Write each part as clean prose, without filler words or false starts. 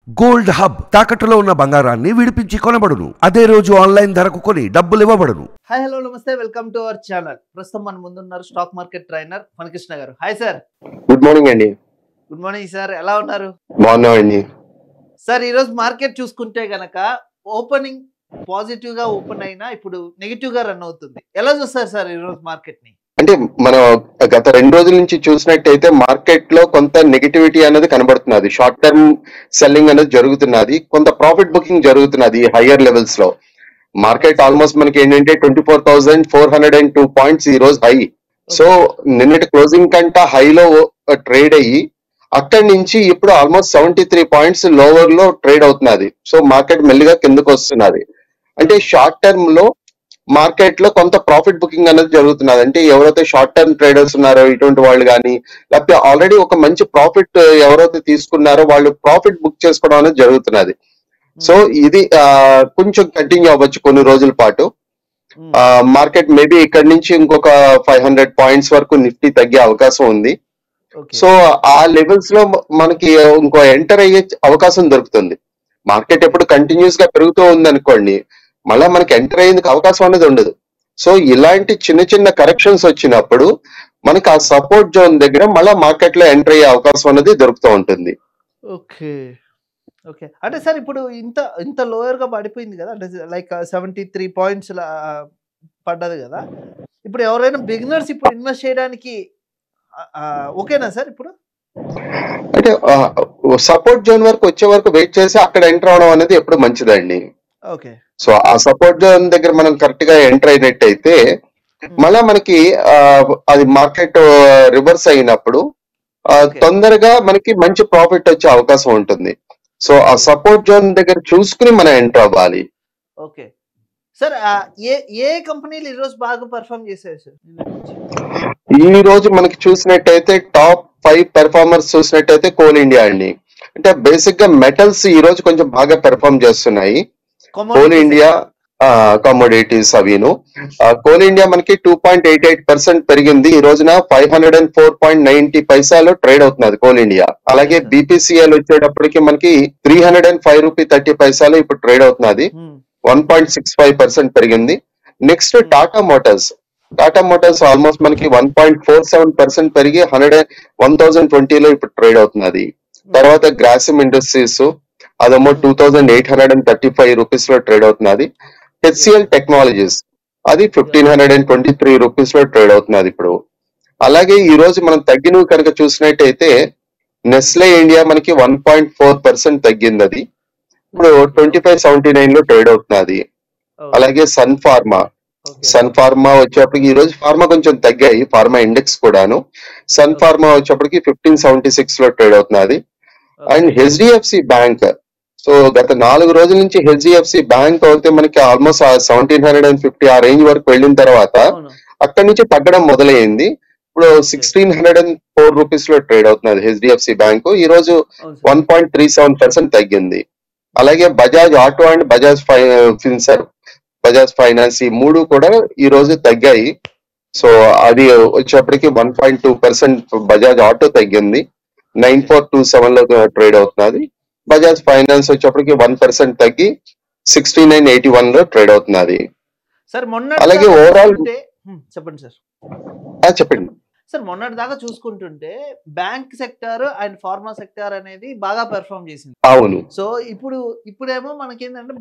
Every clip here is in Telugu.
గోల్డ్ హబ్ తాకట్టులో ఉన్న బంగారాన్ని విడిపించి కొనబడును. అదే రోజు ఆన్లైన్ ధరకు కొని డబ్బులు ఇవ్వబడును. హాయ్ హలో నమస్తే, వెల్కమ్ టు అవర్ ఛానల్. ప్రస్తుతం మన ముందున్నారు స్టాక్ మార్కెట్ ట్రైనర్ ఫణకృష్ణ గారు. Hi sir. గుడ్ మార్నింగ్ అండి. గుడ్ మార్నింగ్ సార్, ఎలా ఉన్నారు? బాగున్నామండి. సార్, ఈరోజు మార్కెట్ చూసుకుంటే గనక ఓపెనింగ్ పాజిటివ్ గా ఓపెన్ అయినా ఇప్పుడు నెగిటివ్ గా రన్ అవుతుంది. ఎలా చూస్తారు సార్ ఈరోజు మార్కెట్ ని? అంటే మనం గత 2 రోజుల నుంచి చూసినట్టయితే మార్కెట్ లో కొంత నెగిటివిటీ అనేది కనబడుతున్నది. షార్ట్ టర్మ్ సెల్లింగ్ అనేది జరుగుతున్నది, కొంత ప్రాఫిట్ బుకింగ్ జరుగుతున్నది హయ్యర్ లెవెల్స్ లో. మార్కెట్ ఆల్మోస్ట్ మనకి ఏంటంటే 24,402 పాయింట్స్ ఈ రోజు హై. సో నిన్నటి క్లోజింగ్ కంటే హైలో ట్రేడ్ అయ్యి అక్కడి నుంచి ఇప్పుడు ఆల్మోస్ట్ 73 పాయింట్స్ లోవర్ లో ట్రేడ్ అవుతున్నది. సో మార్కెట్ మెల్లిగా కిందకు వస్తున్నది. అంటే షార్ట్ టర్మ్ లో మార్కెట్ లో కొంత ప్రాఫిట్ బుకింగ్ అనేది జరుగుతున్నది. అంటే ఎవరైతే షార్ట్ టర్మ్ ట్రేడర్స్ ఉన్నారో ఇటువంటి వాళ్ళు కానీ, లేకపోతే ఆల్రెడీ ఒక మంచి ప్రాఫిట్ ఎవరైతే తీసుకున్నారో వాళ్ళు ప్రాఫిట్ బుక్ చేసుకోవడం అనేది జరుగుతున్నది. సో ఇది కొంచెం కంటిన్యూ అవ్వచ్చు కొన్ని రోజుల పాటు. మార్కెట్ మేబీ ఇక్కడ నుంచి ఇంకొక 500 పాయింట్స్ వరకు నిఫ్టీ తగ్గే అవకాశం ఉంది. సో ఆ లెవెల్స్ లో మనకి ఇంకో ఎంటర్ అయ్యే అవకాశం దొరుకుతుంది. మార్కెట్ ఎప్పుడు కంటిన్యూస్ గా పెరుగుతూ ఉంది అనుకోండి, మళ్ళీ మనకి ఎంటర్ అయ్యేందుకు అవకాశం అనేది ఉండదు. సో ఇలాంటి చిన్న చిన్న కరెక్షన్స్ వచ్చినప్పుడు మనకి ఆ సపోర్ట్ జోన్ దగ్గర మళ్ళీ మార్కెట్ లో ఎంటర్ అయ్యే అవకాశం అనేది దొరుకుతూ ఉంటుంది. ఓకే ఓకే అంటే సార్ ఇప్పుడు ఇంత ఇంత లోయర్ గా పడిపోయింది కదా, అంటే లైక్ 73 పాయింట్స్ పడ్డది కదా. ఇప్పుడు ఎవరైనా బిగినర్స్ ఇప్పుడు ఇన్వెస్ట్ చేయడానికి ఓకేనా సార్? ఇప్పుడు అంటే సపోర్ట్ జోన్ వరకు వచ్చే వరకు వెయిట్ చేసి అక్కడ ఎంటర్ అవడం అనేది ఎప్పుడు మంచిదండి. ఓకే. సో ఆ సపోర్ట్ జోన్ దగ్గర మనం కరెక్ట్ గా ఎంటర్ అయినట్టయితే మళ్ళా మనకి అది మార్కెట్ రివర్స్ అయినప్పుడు తొందరగా మనకి మంచి ప్రాఫిట్ వచ్చే అవకాశం ఉంటుంది. సో ఆ సపోర్ట్ జోన్ దగ్గర చూసుకుని మనం ఎంటర్ అవ్వాలి. ఓకే సార్, ఏ కంపెనీలు ఈరోజు బాగా పర్ఫామ్ చేశాయి సార్? ఈ రోజు మనకి చూసినట్టయితే టాప్ 5 పెర్ఫార్మర్స్ చూసినట్టయితే కోల్ ఇండియా అండి. అంటే బేసిక్ గా మెటల్స్ ఈ రోజు కొంచెం బాగా పెర్ఫార్మ్ చేస్తున్నాయి. కోల్ ఇండియా కమోడిటీస్ అవిను. కోల్ ఇండియా మనకి 2.88% పెరిగింది. ఈ రోజున 504.90 పైసాలు ట్రేడ్ అవుతున్నది కోల్ ఇండియా. అలాగే బీపీసీఎల్ వచ్చేటప్పటికి మనకి 305 రూపీ 30 పైసాలు ఇప్పుడు ట్రేడ్ అవుతున్నది. 1.65% పెరిగింది. నెక్స్ట్ టాటా మోటార్స్ ఆల్మోస్ట్ మనకి 1.47% పెరిగి 1020 లో ఇప్పుడు ట్రేడ్ అవుతున్నది. తర్వాత గ్రాసిమ్ ఇండస్ట్రీస్ అదేమో 2,835 రూపీస్ లో ట్రేడ్ అవుతున్నది. హెచ్సిఎల్ టెక్నాలజీస్ అది 1,523 రూపీస్ లో ట్రేడ్ అవుతున్నది ఇప్పుడు. అలాగే ఈ రోజు మనం తగ్గినవి కనుక చూసినట్టయితే నెస్లే ఇండియా మనకి 1.4% తగ్గింది. అది ఇప్పుడు 2579 లో ట్రేడ్ అవుతున్నది. అలాగే సన్ ఫార్మా వచ్చేప్పటికి ఈ రోజు ఫార్మా కొంచెం తగ్గాయి, ఫార్మా ఇండెక్స్ కూడాను. సన్ ఫార్మా వచ్చేప్పటికి 1576 లో ట్రేడ్ అవుతున్నది. అండ్ హెచ్డిఎఫ్సి బ్యాంక్, సో గత 4 రోజుల నుంచి హెచ్డిఎఫ్సి బ్యాంక్ అయితే మనకి ఆల్మోస్ట్ 1750 ఆ రేంజ్ వరకు వెళ్ళిన తర్వాత అక్కడి నుంచి తగ్గడం మొదలైంది. ఇప్పుడు 1604 రూపీస్ లో ట్రేడ్ అవుతున్నది హెచ్డిఎఫ్సి బ్యాంకు. ఈ రోజు 1.37% తగ్గింది. అలాగే Bajaj auto and Bajaj finance ఈ 3 కూడా ఈ రోజు తగ్గాయి. సో అది వచ్చేప్పటికి 1.2% బజాజ్ ఆటో తగ్గింది, 9427 లో ట్రేడ్ అవుతున్నది. బజాజ్ ఫైనాన్స్ వచ్చేప్పటికి 1% తగ్గి 6981 లో ట్రేడ్ అవుతున్నది. అలాగే ఓవరాల్ చెప్పండి సార్. చెప్పండి సార్, మొన్నటి దాకా చూసుకుంటుంటే bank sector and pharma sector అనేది బాగా పెర్ఫామ్ చేసింది. అవును. సో ఇప్పుడేమో మనకి ఏంటంటే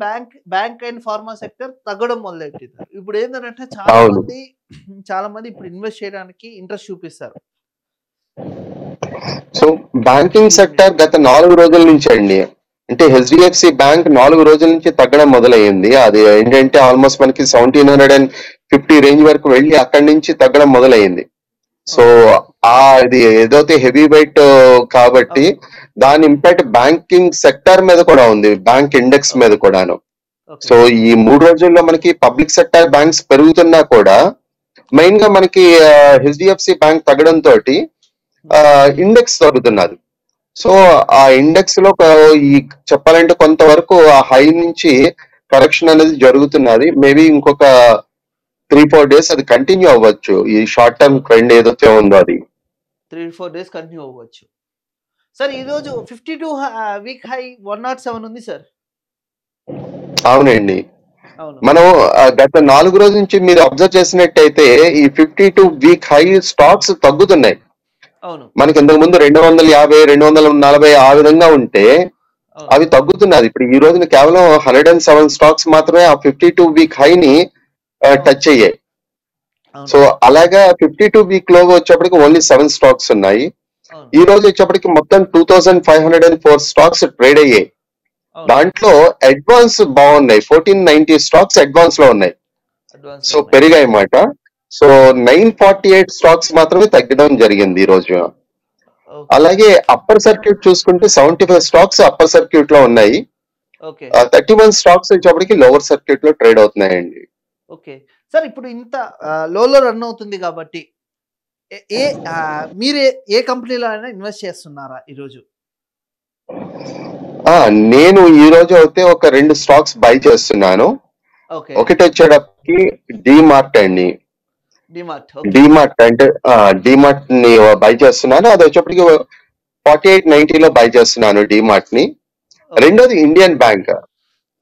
బ్యాంక్ అండ్ ఫార్మా సెక్టర్ తగ్గడం మొదలెట్టింది. ఇప్పుడు ఏంటంటే చాలా మంది ఇప్పుడు ఇన్వెస్ట్ చేయడానికి ఇంట్రెస్ట్ చూపిస్తారు. సో బ్యాంకింగ్ సెక్టర్ గత 4 రోజుల నుంచి అండి, అంటే హెచ్డిఎఫ్సి బ్యాంక్ 4 రోజుల నుంచి తగ్గడం మొదలయ్యింది. అది ఏంటంటే ఆల్మోస్ట్ మనకి 1750 రేంజ్ వరకు వెళ్ళి అక్కడి నుంచి తగ్గడం మొదలయ్యింది. సో అది ఏదైతే హెవీ వెయిట్ కాబట్టి దాని ఇంపాక్ట్ బ్యాంకింగ్ సెక్టర్ మీద కూడా ఉంది, బ్యాంక్ ఇండెక్స్ మీద కూడాను. సో ఈ 3 రోజుల్లో మనకి పబ్లిక్ సెక్టర్ బ్యాంక్స్ పెరుగుతున్నా కూడా మెయిన్ గా మనకి హెచ్డిఎఫ్సి బ్యాంక్ తగ్గడం తోటి ఇండెక్స్ తగ్గుతున్నది. సో ఆ ఇండెక్స్ లో ఈ చెప్పాలంటే కొంతవరకు ఆ హై నుంచి కరెక్షన్ అనేది జరుగుతున్నది. మేబీ ఇంకొక 3-4 డేస్ అది కంటిన్యూ అవ్వచ్చు. ఈ షార్ట్ టర్మ్ ట్రెండ్ ఏదైతే ఉందో అది 3-4 డేస్ కంటిన్యూ అవ్వచ్చు. సార్ ఈరోజు 52 వీక్ హై 107 ఉంది సార్. అవునండి. అవును. మనం గత 4 రోజుల నుంచి మీరు అబ్జర్వ్ చేసినట్టయితే ఈ 52 వీక్ హై స్టాక్స్ తగ్గుతున్నాయి. అవును. మనకి ఇంతకు ముందు 250, 240 ఆ విధంగా ఉంటే అవును. అవి తగ్గుతున్నది. ఇప్పుడు ఈ రోజున కేవలం 107 స్టాక్స్ మాత్రమే ఆ 52 వీక్ హైని టచ్ అయ్యాయి. అవును. సో అలాగా 52 వీక్ లో వచ్చేప్పటికి ఓన్లీ 7 స్టాక్స్ ఉన్నాయి. అవును. ఈ రోజు వచ్చేప్పటికి మొత్తం 2504 స్టాక్స్ ట్రేడ్ అయ్యాయి. అవును. దాంట్లో అడ్వాన్స్ బాగున్నాయి. 1490 స్టాక్స్ అడ్వాన్స్ లో ఉన్నాయి. అడ్వాన్స్ సో పెరిగాయి అన్నమాట. సో 948 స్టాక్స్ మాత్రమే తగ్గడం జరిగింది ఈ రోజు. ఓకే. అలాగే అప్పర్ సర్క్యూట్ చూసుకుంటే 75 స్టాక్స్ అప్పర్ సర్క్యూట్ లో ఉన్నాయి. ఓకే. 31 స్టాక్స్ వచ్చేప్పటికి లోవర్ సర్క్యూట్ లో ట్రేడ్ అవుతున్నాయండి. ఓకే. సార్ ఇప్పుడు ఇంత లోలో రన్ అవుతుంది కాబట్టి ఏ ఏ మీరు ఏ కంపెనీలో అయినా ఇన్వెస్ట్ చేస్తున్నారా ఈరోజు? నేను ఈ రోజు అయితే ఒక 2 స్టాక్స్ బై చేస్తున్నాను. ఓకే. ఒకటి వచ్చేటప్పటికి డిమార్ట్ అండి. డిమార్ట్. ఓకే. డిమార్ట్ అంటే డిమార్ట్ ని బై చేస్తున్నాను. అది వచ్చేప్పటికి 4890 లో బై చేస్తున్నాను డిమార్ట్ ని. ఓకే. రెండోది ఇండియన్ బ్యాంక్.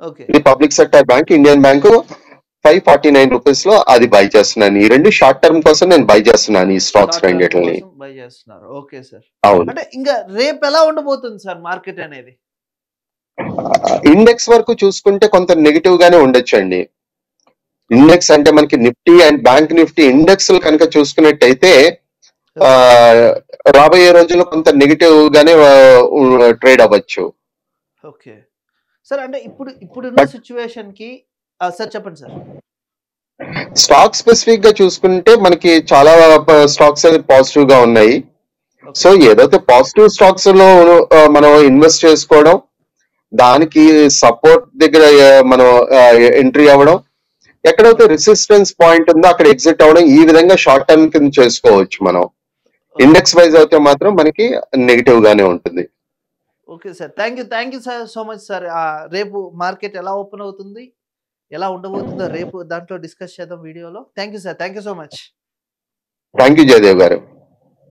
ఓకే. ఇది public sector bank. Indian bank 549 rupees లో అది బై చేస్తున్నాను. ఈ రెండు షార్ట్ టర్మ్ కోసం నేను బై చేస్తున్నాను ఈ స్టాక్స్ షార్ట్ టర్మ్ రెండిటిని. కోసం బై చేస్తున్నారు. Okay sir. అవును. అంటే ఇంకా రేపు ఎలా ఉండబోతుంది సార్ మార్కెట్ అనేది? ఇండెక్స్ వరకు చూసుకుంటే కొంత నెగిటివ్ గానే ఉండొచ్చండి. ఇండెక్స్ అంటే మనకి Nifty and bank Nifty index కనుక చూసుకున్నట్టయితే ఆ, రాబోయే రోజుల్లో కొంత నెగిటివ్ గానే ట్రేడ్ అవ్వచ్చు. ఓకే. సార్ అంటే ఇప్పుడున్న బట్ సిచ్యువేషన్ కి సార్ చెప్పండి సార్. స్టాక్ స్పెసిఫిక్ గా చూసుకుంటే మనకి చాలా స్టాక్స్ పాజిటివ్ గా ఉన్నాయి. ఓకే. సో ఏదైతే పాజిటివ్ స్టాక్స్ లో మనం ఇన్వెస్ట్ చేసుకోవడం, దానికి సపోర్ట్ దగ్గర మనం ఎంట్రీ అవ్వడం, ఎక్కడైతే రెసిస్టెన్స్ పాయింట్ ఉందో అక్కడ ఎగ్జిట్ అవ్వడం, ఈ విధంగా షార్ట్ టర్మ్ కింద చేసుకోవచ్చు మనం. ఓకే. ఇండెక్స్ వైజ్ అయితే మాత్రం మనకి నెగిటివ్ గానే ఉంటుంది. Okay sir. Thank you sir so much sir. రేపు మార్కెట్ ఎలా ఓపెన్ అవుతుంది, ఎలా ఉండబోతుందో రేపు దాంట్లో డిస్కస్ చేద్దాం వీడియోలో. Thank you sir. Thank you so much. Thank you Jayadev గారు.